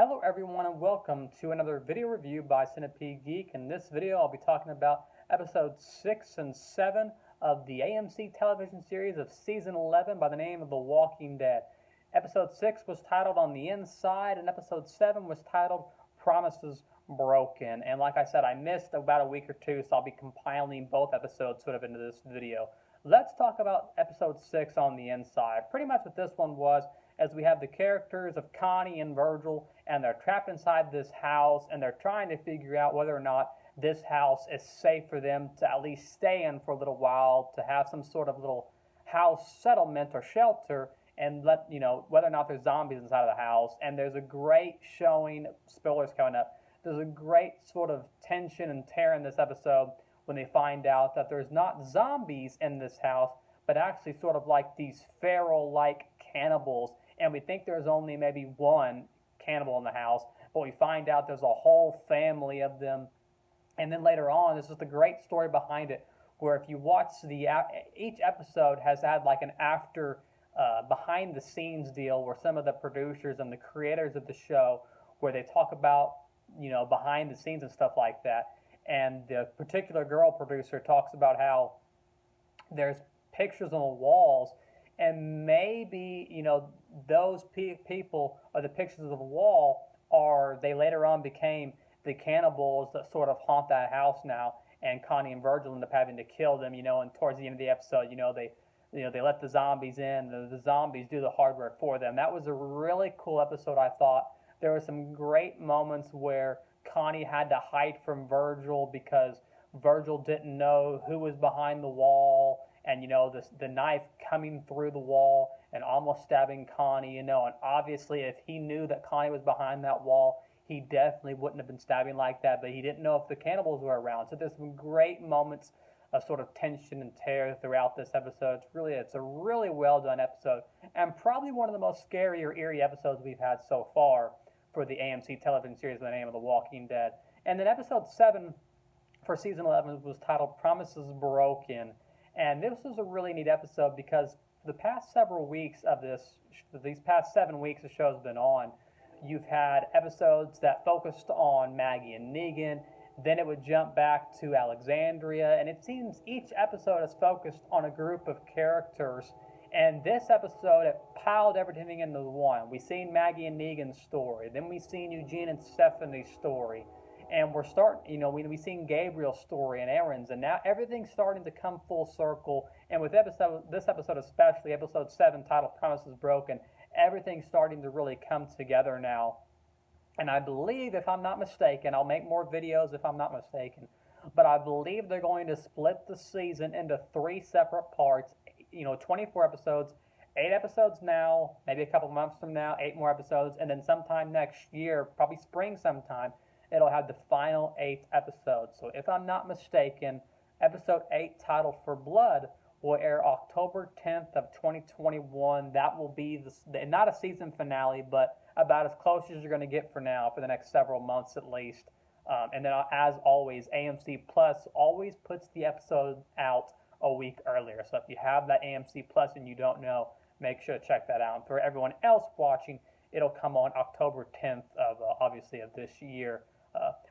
Hello everyone and welcome to another video review by Centipede Geek. In this video I'll be talking about episodes 6 and 7 of the AMC television series of season 11 by the name of The Walking Dead. Episode 6 was titled On the Inside and episode 7 was titled Promises Broken. And like I said, I missed about a week or two, so I'll be compiling both episodes sort of into this video. Let's talk about episode 6 On the Inside. Pretty much what this one was, as we have the characters of Connie and Virgil, and they're trapped inside this house, and they're trying to figure out whether or not this house is safe for them to at least stay in for a little while, to have some sort of little house settlement or shelter, and let whether or not there's zombies inside of the house. And there's a great showing, spoilers coming up, there's a great sort of tension and tear in this episode when they find out that there's not zombies in this house, but actually sort of like these feral-like cannibals. And we think there's only maybe one cannibal in the house, but we find out there's a whole family of them. And then later on, this is the great story behind it, where if you watch each episode has had like an after behind the scenes deal where some of the producers and the creators of the show, where they talk about behind the scenes and stuff like that. And the particular girl producer talks about how there's pictures on the walls, and maybe those people or the pictures of the wall they later on became the cannibals that sort of haunt that house now. And Connie and Virgil end up having to kill them, and towards the end of the episode, they let the zombies in. The zombies do the hard work for them. That was a really cool episode, I thought. There were some great moments where Connie had to hide from Virgil because Virgil didn't know who was behind the wall, and the knife coming through the wall and almost stabbing Connie, and obviously if he knew that Connie was behind that wall, he definitely wouldn't have been stabbing like that, but he didn't know if the cannibals were around. So there's some great moments of sort of tension and terror throughout this episode. It's a really well done episode, and probably one of the most scary or eerie episodes we've had so far for the AMC television series by the name of The Walking Dead. And then episode 7 for season 11 was titled Promises Broken. And this was a really neat episode because the past several weeks of these past 7 weeks the show's been on, you've had episodes that focused on Maggie and Negan, then it would jump back to Alexandria, and it seems each episode is focused on a group of characters. And this episode, it piled everything into one. We've seen Maggie and Negan's story, then we've seen Eugene and Stephanie's story, and we're starting, we've seen Gabriel's story and Aaron's, and now everything's starting to come full circle. And with this episode especially, episode 7, titled Promises Broken, everything's starting to really come together now. And I believe, if I'm not mistaken, I'll make more videos if I'm not mistaken, but I believe they're going to split the season into 3 separate parts, 24 episodes, 8 episodes now, maybe a couple months from now, 8 more episodes, and then sometime next year, probably spring sometime, it'll have the final 8 episodes. So if I'm not mistaken, episode 8, titled For Blood, will air October 10th of 2021. That will be not a season finale, but about as close as you're going to get for now, for the next several months at least. And then, as always, AMC Plus always puts the episode out a week earlier. So if you have that AMC Plus and you don't know, make sure to check that out. And for everyone else watching, it'll come on October 10th of obviously of this year.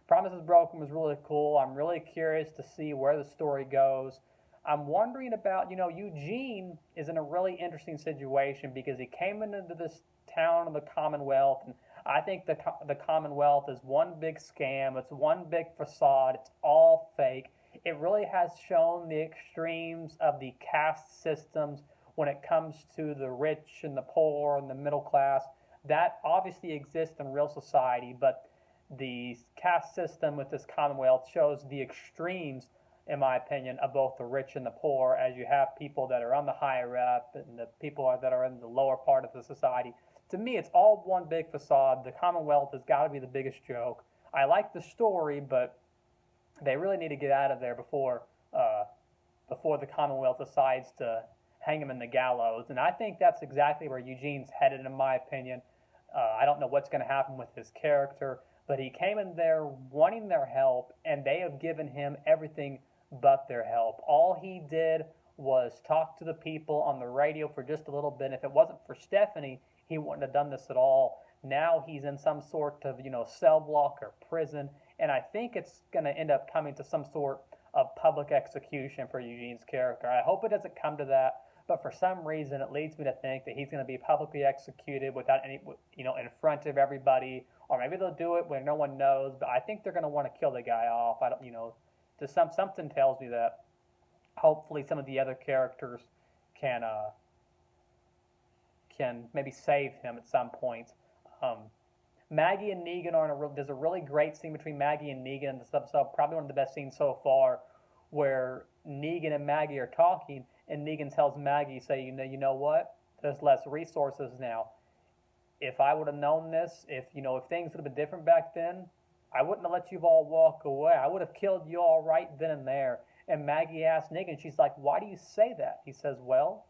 Promises Broken was really cool. I'm really curious to see where the story goes. I'm wondering about, Eugene is in a really interesting situation because he came into this town of the Commonwealth, and I think the Commonwealth is one big scam. It's one big facade. It's all fake. It really has shown the extremes of the caste systems when it comes to the rich and the poor and the middle class. That obviously exists in real society, but the caste system with this Commonwealth shows the extremes, in my opinion, of both the rich and the poor, as you have people that are on the higher up and the people that are in the lower part of the society. To me, it's all one big facade. The Commonwealth has got to be the biggest joke. I like the story, but they really need to get out of there before the Commonwealth decides to hang him in the gallows. And I think that's exactly where Eugene's headed, in my opinion. I don't know what's going to happen with his character, but he came in there wanting their help, and they have given him everything but their help. All he did was talk to the people on the radio for just a little bit. If it wasn't for Stephanie, he wouldn't have done this at all. Now he's in some sort of, cell block or prison, and I think it's going to end up coming to some sort of public execution for Eugene's character. I hope it doesn't come to that, but for some reason it leads me to think that he's going to be publicly executed without any, in front of everybody, or maybe they'll do it when no one knows. But I think they're going to want to kill the guy off. I don't, just something tells me that hopefully some of the other characters can maybe save him at some point. Maggie and Negan are there's a really great scene between Maggie and Negan in this episode, probably one of the best scenes so far, where Negan and Maggie are talking, and Negan tells Maggie, say, you know what? There's less resources now. If I would have known this, if things would have been different back then, I wouldn't have let you all walk away. I would have killed you all right then and there. And Maggie asks Negan, she's like, why do you say that? He says, well,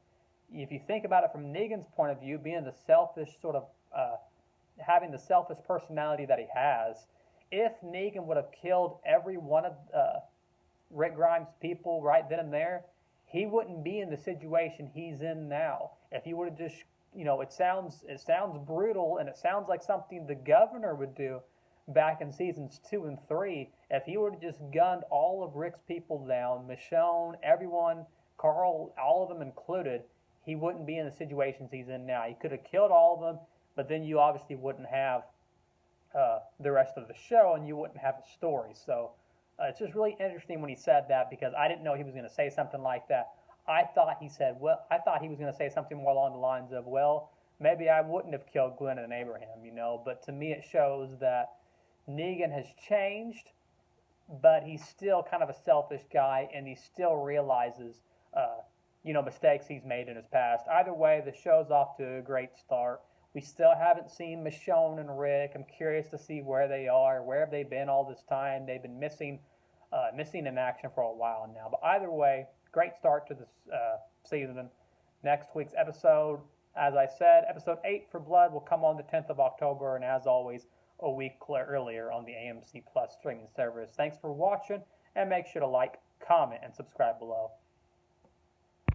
if you think about it from Negan's point of view, being the selfish sort of having the selfish personality that he has, if Negan would have killed every one of Rick Grimes' people right then and there, he wouldn't be in the situation he's in now. If he would have just, it sounds brutal, and it sounds like something the governor would do back in seasons 2 and 3. If he would have just gunned all of Rick's people down, Michonne, everyone, Carl, all of them included, he wouldn't be in the situations he's in now. He could have killed all of them, but then you obviously wouldn't have the rest of the show, and you wouldn't have a story. So it's just really interesting when he said that, because I didn't know he was going to say something like that. I thought he was going to say something more along the lines of, well, maybe I wouldn't have killed Glenn and Abraham, But to me, it shows that Negan has changed, but he's still kind of a selfish guy, and he still realizes, mistakes he's made in his past. Either way, the show's off to a great start. We still haven't seen Michonne and Rick. I'm curious to see where they are. Where have they been all this time? They've been missing in action for a while now. But either way, great start to this season. Next week's episode, as I said, episode 8 for Blood will come on the 10th of October, and as always, a week earlier on the AMC Plus streaming service. Thanks for watching, and make sure to like, comment, and subscribe below.